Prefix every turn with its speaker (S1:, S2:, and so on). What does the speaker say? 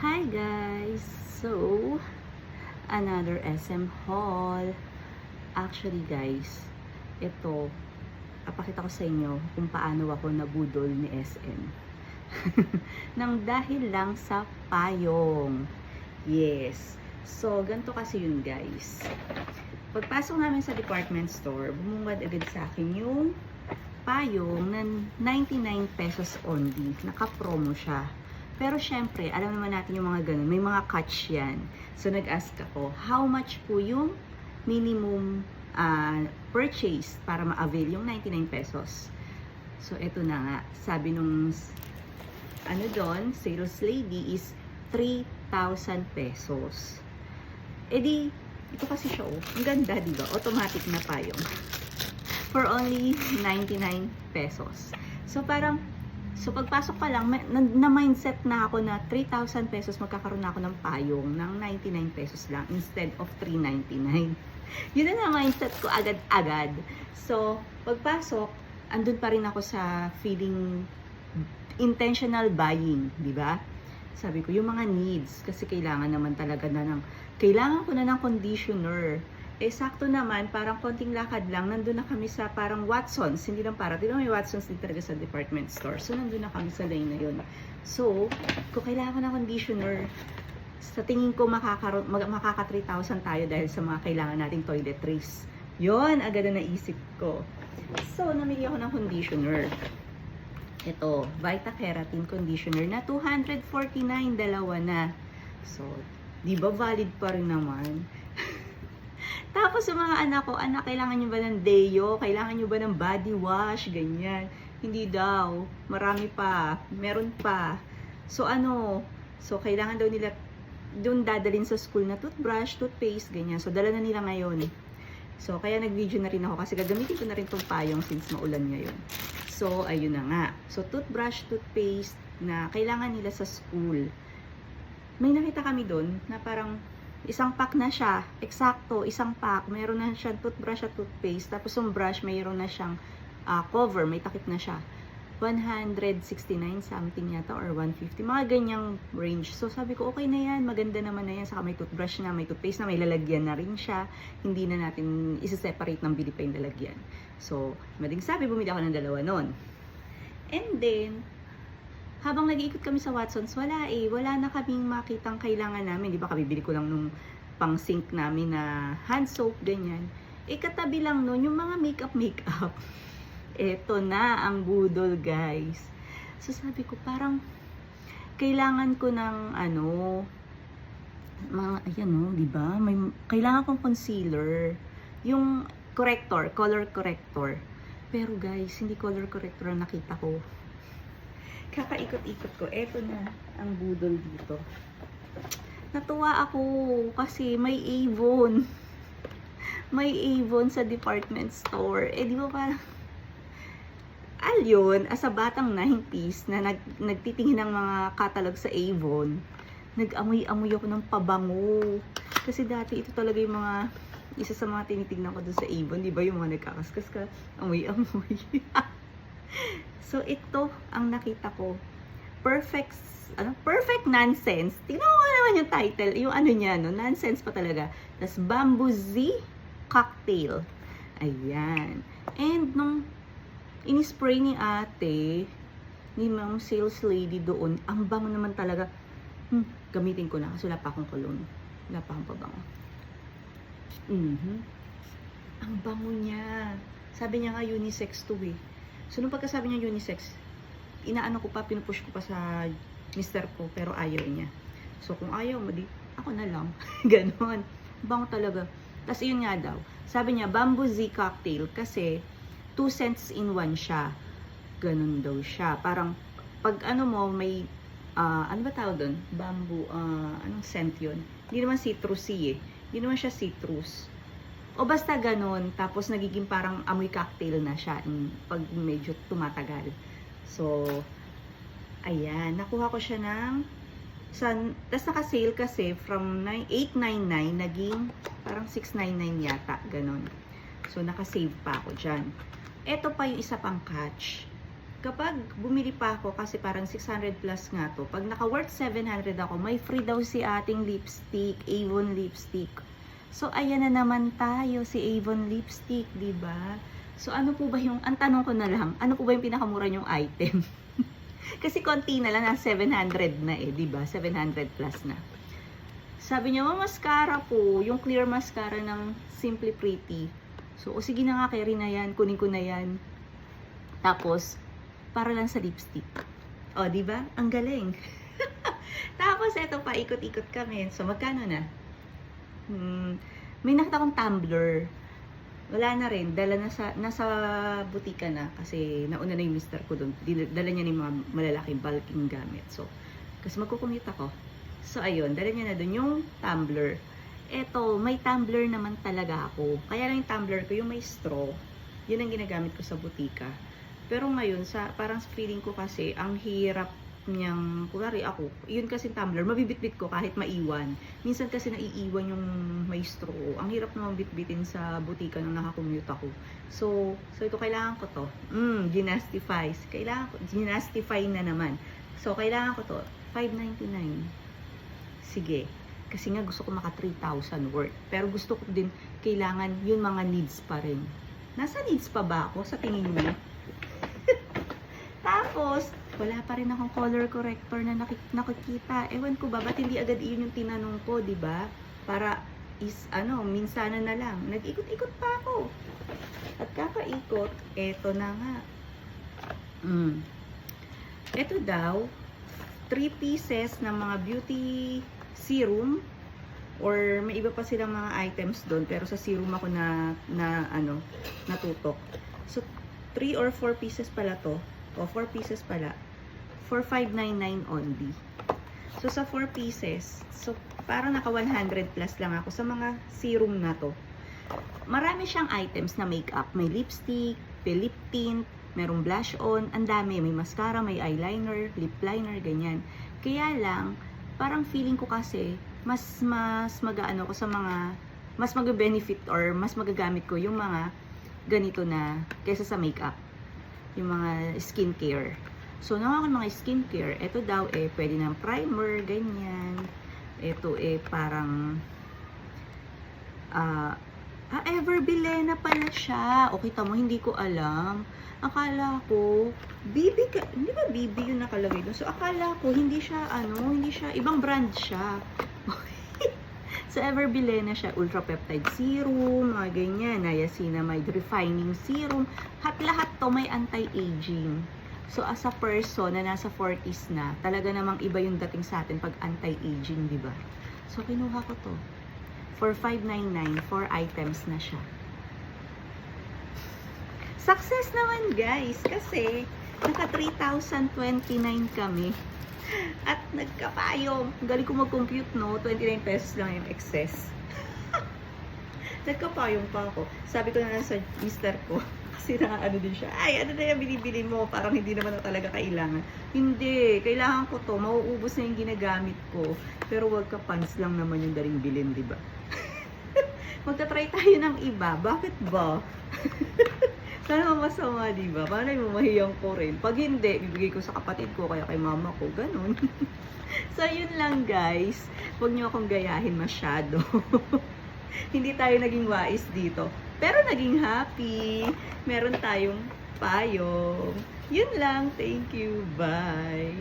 S1: Hi guys! So, another SM haul. Actually guys, ito, papakita ko sa inyo kung paano ako nabudol ni SM. Nang dahil lang sa payong. Yes. So, ganito kasi yun guys. Pagpasok namin sa department store, bumungad agad sa akin yung payong na 99 pesos only. Naka-promo siya. Pero syempre, alam naman natin yung mga ganun. May mga catch yan. So, nag-ask ako, how much po yung minimum purchase para ma-avail yung 99 pesos? So, eto na nga. Sabi nung, doon, sales lady is 3,000 pesos. E di, ito kasi siya, oh. Ang ganda, diba? Automatic na payong. For only 99 pesos. So, pagpasok pa lang, na-mindset na ako na 3,000 pesos magkakaroon na ako ng payong ng 99 pesos lang instead of 399. Yun na mindset ko agad-agad. So, pagpasok, andun pa rin ako sa feeling intentional buying, di ba? Sabi ko, yung mga needs, kasi kailangan naman talaga kailangan ko na ng conditioner. Eh, sakto naman, parang konting lakad lang, nandun na kami sa parang Watsons, hindi lang para, may Watsons din talaga sa department store. So, nandun na kami sa lane na yun. So, kung kailangan ng conditioner, sa tingin ko makaka 3,000 tayo dahil sa mga kailangan nating toiletries. Yun, agad na naisip ko. So, namili ako ng conditioner. Ito, Vita Keratin Conditioner na 249, dalawa na. So, di ba valid pa rin naman? Tapos sa mga anak ko, anak, kailangan nyo ba ng deo? Kailangan nyo ba ng body wash? Ganyan. Hindi daw. Marami pa. Meron pa. So kailangan daw nila doon dadalhin sa school na toothbrush, toothpaste, ganyan. So dala na nila ngayon. So kaya nag-video na rin ako kasi gagamitin ko na rin itong payong since maulan ngayon. So ayun na nga. So toothbrush, toothpaste na kailangan nila sa school. May nakita kami doon na parang isang pack na siya, eksakto, isang pack, mayroon na siyang toothbrush at toothpaste, tapos yung brush, mayroon na siyang cover, may takip na siya. 169 something yata or 150, mga ganyang range. So sabi ko, okay na yan, maganda naman na yan, saka may toothbrush na, may toothpaste na, may lalagyan na rin siya, hindi na natin isa-separate ng bili pa yung lalagyan. So, mading sabi, bumili ako ng dalawa nun. And then, habang nag-iikot kami sa Watsons, wala na kaming makitang kailangan namin. Di ba, kabibili ko lang nung pang sink namin na hand soap, ganyan. Katabi lang nun, yung mga makeup. Eto na ang budol, guys. So, sabi ko, parang, kailangan ko ng, di ba? Kailangan kong concealer. Yung corrector, color corrector. Pero, guys, hindi color corrector ang nakita ko. Kakaikot-ikot ko. Eto na ang budol dito. Natuwa ako kasi may Avon. May Avon sa department store. Di ba parang yun, as a batang 90s na nagtitingin ng mga catalog sa Avon, nag-amoy-amoy ako ng pabango. Kasi dati ito talaga yung isa sa mga tinitignan ko doon sa Avon. Di ba yung mga nagkakaskas ka, amoy-amoy. So, ito ang nakita ko. Perfect nonsense. Tingnan mo naman yung title. Yung niya, nonsense pa talaga. Tas Bamboo Z Cocktail. Ayan. And nung in-spray ni ate, ni ma'am sales lady doon, ang bango naman talaga. Gamitin ko na kasi wala pa akong cologne. Wala pa akong pabango. Ang bango niya. Sabi niya nga unisex to eh. So, nung pagkasabi niya unisex, pinupush ko pa sa mister ko, pero ayaw niya. So, kung ayaw mo, di, ako na lang. Ganon. Bango talaga. Tapos, yun nga daw. Sabi niya, Bamboo Z Cocktail, kasi 2 cents in 1 siya. Ganon daw siya. Parang, pag may, ano ba tawag doon? Bamboo, anong scent yun? Hindi naman citrusy eh. Hindi naman siya citrus. O basta ganun, tapos nagiging parang amoy cocktail na siya pag medyo tumatagal. So, ayan, nakuha ko siya tapos naka-sale kasi from 899 naging parang 699 yata, ganun. So, naka-save pa ako dyan. Ito pa yung isa pang catch. kapag bumili pa ako, kasi parang 600 plus nga to, pag naka-worth 700 ako, may free daw si ating lipstick, Avon lipstick. So, ayan na naman tayo, si Avon lipstick, di ba? So, ano po ba yung, ang tanong ko na lang, ano po ba yung pinakamura yung item? Kasi konti na lang, na 700 na eh, di ba? 700 plus na. Sabi niya, mascara po, yung clear mascara ng Simply Pretty. So, o sige na nga, carry na yan, kunin ko na yan. Tapos, para lang sa lipstick. O, di ba? Ang galing. Tapos, eto pa, ikot-ikot kami. So, magkano na? May nakita akong tumbler. Wala na rin. Nasa butika na. Kasi, nauna na yung mister ko doon. Dala niya ng mga malalaking bulking gamit. So, kasi magkukumute ako. So, ayun. Dala niya na doon yung tumbler. Eto, may tumbler naman talaga ako. Kaya lang yung tumbler ko, yung may straw. Yun ang ginagamit ko sa butika. Pero ngayon, parang feeling ko kasi, ang hirap niyang, kunwari ako, yun kasi tumbler, mabibitbit ko kahit maiwan. Minsan kasi naiiwan yung may straw. Ang hirap naman bitbitin sa butika nung nakakommute ako. So ito, kailangan ko to. Ginastify. Kailangan ko, ginastify na naman. So, kailangan ko to. $5.99. Sige. Kasi nga gusto ko maka 3,000 worth. Pero gusto ko din, kailangan yun mga needs pa rin. Nasa needs pa ba ako sa tingin niyo? Tapos, wala pa rin akong color corrector na nakikita. Ewan ko ba, ba't hindi agad iyon yung tinanong ko, di ba? Para minsana na lang. Nag-ikot-ikot pa ako. At kakaikot, eto na nga. Eto daw, 3 pieces ng mga beauty serum, or may iba pa silang mga items doon, pero sa serum ako natutok. So, 3 or 4 pieces pala to. O, 4 pieces pala. For $5.99 only. So, sa 4 pieces, so, parang naka 100 plus lang ako sa mga serum na to. Marami siyang items na makeup. May lipstick, may lip tint, merong blush on, ang dami. May mascara, may eyeliner, lip liner, ganyan. Kaya lang, parang feeling ko kasi, mas mag-ano ko sa mga, mas mag-benefit or mas magagamit ko yung mga ganito na, kaysa sa makeup. Yung mga skincare. So, naman ako mga skincare. Ito daw pwede ng primer, ganyan. Ito parang Everbilena pala siya. O, kita mo, hindi ko alam. Akala ko, BB ka, hindi ba BB yung nakalagay doon? So, akala ko, hindi siya, ibang brand siya. So, Everbilena siya, ultra peptide serum, mga ganyan, niacinamide refining serum, lahat to may anti-aging. So, as a person na nasa 40s na, talaga namang iba yung dating sa atin pag anti-aging, di ba? So, kinuha ko to. For $5.99, 4 items na siya. Success naman, guys, kasi naka 3,029 kami. At nagkapayong. Galing ko mag-compute, no? 29 pesos lang yung excess. Nagkapayong pa ako. Sabi ko na lang sa mister ko, kasi din siya. Ay, ano na yung binibili mo? Parang hindi naman na talaga kailangan. Hindi. Kailangan ko to. Mauubos na yung ginagamit ko. Pero wag ka, pants lang naman yung daring bilhin, di ba? Magta-try tayo ng iba. Bakit ba? Sana masama, di ba? Paano yung mahiyang ko rin? Pag hindi, bibigay ko sa kapatid ko, kaya kay mama ko. Ganun. So, yun lang, guys. Huwag nyo akong gayahin masyado. Hindi tayo naging wais dito. Pero naging happy. Meron tayong payong. Yun lang. Thank you. Bye.